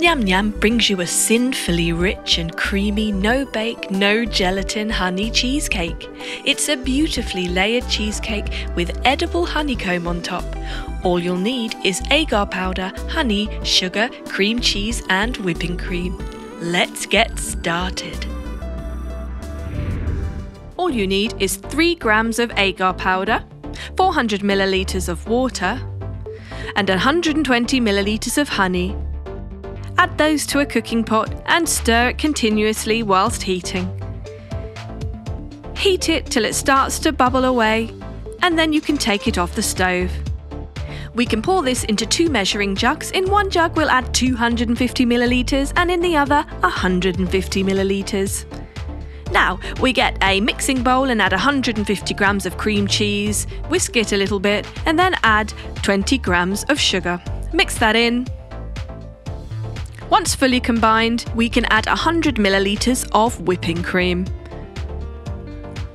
Nyam Nyam brings you a sinfully rich and creamy, no-bake, no-gelatin honey cheesecake. It's a beautifully layered cheesecake with edible honeycomb on top. All you'll need is agar powder, honey, sugar, cream cheese and whipping cream. Let's get started. All you need is 3 grams of agar powder, 400 milliliters of water and 120 milliliters of honey. Add those to a cooking pot and stir it continuously whilst heating. Heat it till it starts to bubble away and then you can take it off the stove. We can pour this into 2 measuring jugs. In one jug we'll add 250 milliliters and in the other 150 milliliters. Now we get a mixing bowl and add 150 grams of cream cheese, whisk it a little bit and then add 20 grams of sugar. Mix that in. Once fully combined, we can add 100 milliliters of whipping cream.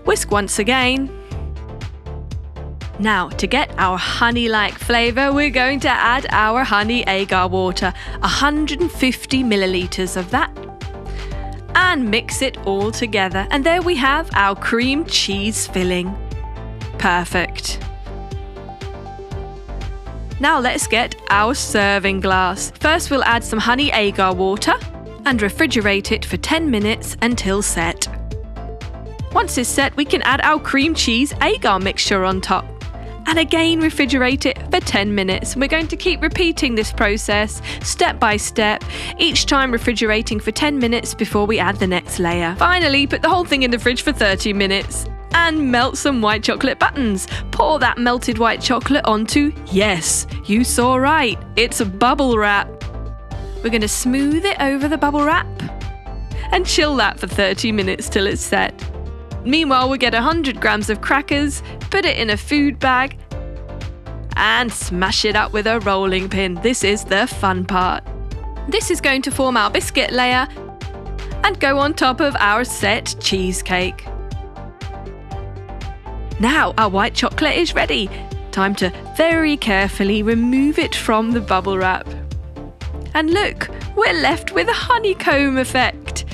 Whisk once again. Now, to get our honey-like flavour, we're going to add our honey agar water, 150 milliliters of that, and mix it all together. And there we have our cream cheese filling. Perfect. Now let's get our serving glass. First we'll add some honey agar water and refrigerate it for 10 minutes until set. Once it's set, we can add our cream cheese agar mixture on top. And again refrigerate it for 10 minutes. We're going to keep repeating this process step by step, each time refrigerating for 10 minutes before we add the next layer. Finally, put the whole thing in the fridge for 30 minutes. And melt some white chocolate buttons. Pour that melted white chocolate onto, yes, you saw right, it's a bubble wrap. We're going to smooth it over the bubble wrap and chill that for 30 minutes till it's set. Meanwhile, we'll get 100 grams of crackers, put it in a food bag and smash it up with a rolling pin. This is the fun part. This is going to form our biscuit layer and go on top of our set cheesecake. Now our white chocolate is ready. Time to very carefully remove it from the bubble wrap. And look, we're left with a honeycomb effect.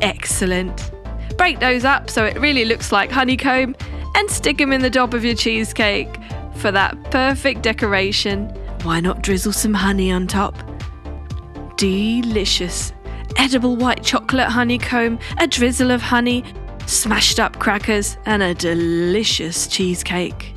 Excellent. Break those up so it really looks like honeycomb and stick them in the top of your cheesecake for that perfect decoration. Why not drizzle some honey on top? Delicious. Edible white chocolate honeycomb, a drizzle of honey, smashed up crackers and a delicious cheesecake.